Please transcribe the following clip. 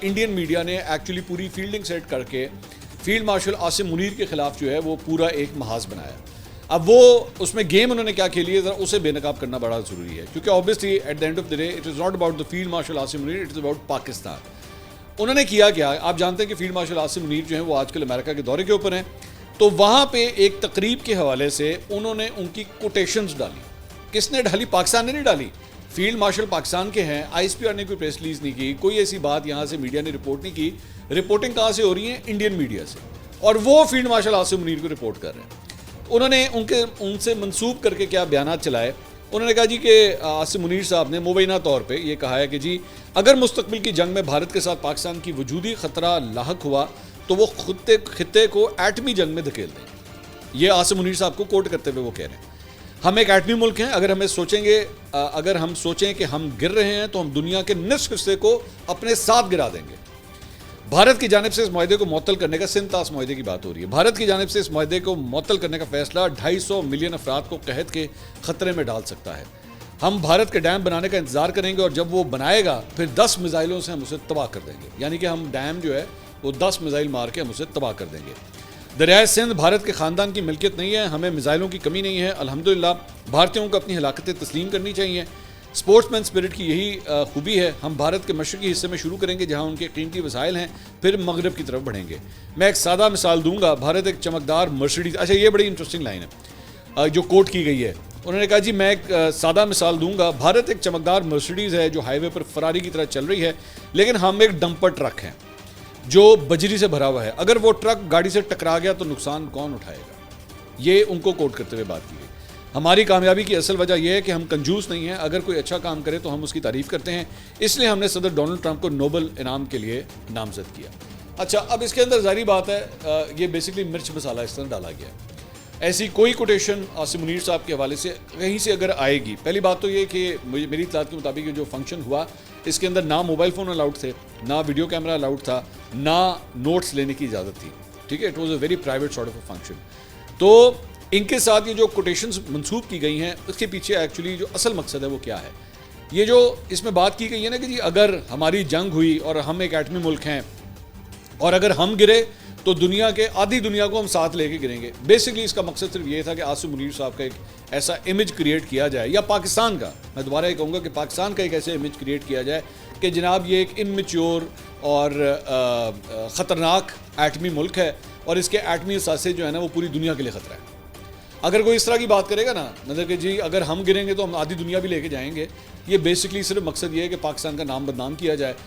Indian media نے actually پوری fielding set کر کے فیلڈ مارشل عاصم منیر کے خلاف جو ہے وہ پورا ایک محاذ بنایا. اب وہ اس میں گیم انہوں نے کیا کھیلی ہے ذرا اسے بے نقاب کرنا بڑا ضروری ہے, کیونکہ obviously at the end of the day it is not about the field marshal Asim Munir, it is about Pakistan. انہوں نے کیا کیا, آپ جانتے ہیں کہ فیلڈ مارشل عاصم منیر جو ہیں وہ آج کل امریکہ کے دورے کے اوپر ہیں, تو وہاں پہ ایک تقریب کے حوالے سے انہوں نے ان کی کوٹیشنز ڈالی. کس نے ڈالی؟ پاکستان نے نہیں ڈالی. فیلڈ مارشل پاکستان کے ہیں, آئی ایس پی آر نے کوئی پریس ریلیز نہیں کی, کوئی ایسی بات یہاں سے میڈیا نے رپورٹ نہیں کی. رپورٹنگ کہاں سے ہو رہی ہے؟ انڈین میڈیا سے, اور وہ فیلڈ مارشل عاصم منیر کو رپورٹ کر رہے ہیں. انہوں نے ان سے منسوب کر کے کیا بیانات چلائے. انہوں نے کہا جی کہ عاصم منیر صاحب نے مبینہ طور پہ یہ کہا ہے کہ جی اگر مستقبل کی جنگ میں بھارت کے ساتھ پاکستان کی وجودی خطرہ لاحق ہوا تو وہ خطے کو ایٹمی جنگ میں دھکیل دیں. یہ عاصم منیر صاحب کو کوٹ کرتے ہوئے وہ کہہ رہے ہیں. ہم ایک ایٹمی ملک ہیں, اگر ہم سوچیں کہ ہم گر رہے ہیں تو ہم دنیا کے نصف حصے کو اپنے ساتھ گرا دیں گے. بھارت کی جانب سے اس معاہدے کو معطل کرنے کا سنتاس معاہدے کی بات ہو رہی ہے. بھارت کی جانب سے اس معاہدے کو معطل کرنے کا فیصلہ 250 ملین افراد کو قحط کے خطرے میں ڈال سکتا ہے. ہم بھارت کے ڈیم بنانے کا انتظار کریں گے اور جب وہ بنائے گا پھر 10 میزائلوں سے ہم اسے تباہ کر دیں گے. یعنی کہ ہم ڈیم جو ہے وہ 10 میزائل مار کے ہم اسے تباہ کر دیں گے. دریائے سندھ بھارت کے خاندان کی ملکیت نہیں ہے, ہمیں میزائلوں کی کمی نہیں ہے. الحمدللہ بھارتیوں کو اپنی ہلاکتیں تسلیم کرنی چاہیے. اسپورٹس مین اسپرٹ کی یہی خوبی ہے. ہم بھارت کے مشرقی حصے میں شروع کریں گے جہاں ان کے قیمتی وسائل ہیں, پھر مغرب کی طرف بڑھیں گے. میں ایک سادہ مثال دوں گا. بھارت ایک چمکدار مرسیڈیز, اچھا یہ بڑی انٹرسٹنگ لائن ہے جو کوٹ کی گئی ہے. انہوں نے کہا جی میں ایک سادہ مثال دوں گا. بھارت ایک چمکدار مرسیڈیز ہے جو ہائی وے پر فراری کی طرح چل رہی ہے, لیکن ہم ایک ڈمپر ٹرک ہیں جو بجری سے بھرا ہوا ہے. اگر وہ ٹرک گاڑی سے ٹکرا گیا تو نقصان کون اٹھائے گا؟ یہ ان کو کوٹ کرتے ہوئے بات کی گئی. ہماری کامیابی کی اصل وجہ یہ ہے کہ ہم کنجوس نہیں ہیں. اگر کوئی اچھا کام کرے تو ہم اس کی تعریف کرتے ہیں, اس لیے ہم نے صدر ڈونلڈ ٹرمپ کو نوبل انعام کے لیے نامزد کیا. اچھا اب اس کے اندر ظاہری بات ہے یہ بیسکلی مرچ مسالہ اس طرح ڈالا گیا ہے. ایسی کوئی کوٹیشن عاصم منیر صاحب کے حوالے سے کہیں سے اگر آئے گی, پہلی بات تو یہ کہ میری اطلاعات کے مطابق جو فنکشن ہوا اس کے اندر نہ موبائل فون الاؤڈ تھے, نہ ویڈیو کیمرہ الاؤڈ تھا, نہ نوٹس لینے کی اجازت تھی. ٹھیک ہے, it was a very private sort of a function. تو ان کے ساتھ یہ جو کوٹیشنز منسوب کی گئی ہیں اس کے پیچھے ایکچولی جو اصل مقصد ہے وہ کیا ہے؟ یہ جو اس میں بات کی گئی ہے نا کہ جی اگر ہماری جنگ ہوئی اور ہم ایک ایٹمی ملک ہیں اور اگر ہم گرے تو دنیا کے آدھی دنیا کو ہم ساتھ لے کے گریں گے. بیسکلی اس کا مقصد صرف یہ تھا کہ عاصم منیر صاحب کا ایک ایسا امیج کریٹ کیا جائے, یا پاکستان کا, میں دوبارہ یہ کہوں گا کہ پاکستان کا ایک ایسا امیج کریٹ کیا جائے کہ جناب یہ ایک انمیچور اور خطرناک ایٹمی ملک ہے اور اس کے ایٹمی اثاثے جو ہے نا وہ پوری دنیا کے لیے خطرہ ہے. اگر کوئی اس طرح کی بات کرے گا نا, مطلب کہ جی اگر ہم گریں گے تو ہم آدھی دنیا بھی لے کے جائیں گے, یہ بیسکلی صرف مقصد یہ ہے کہ پاکستان کا نام بدنام کیا جائے.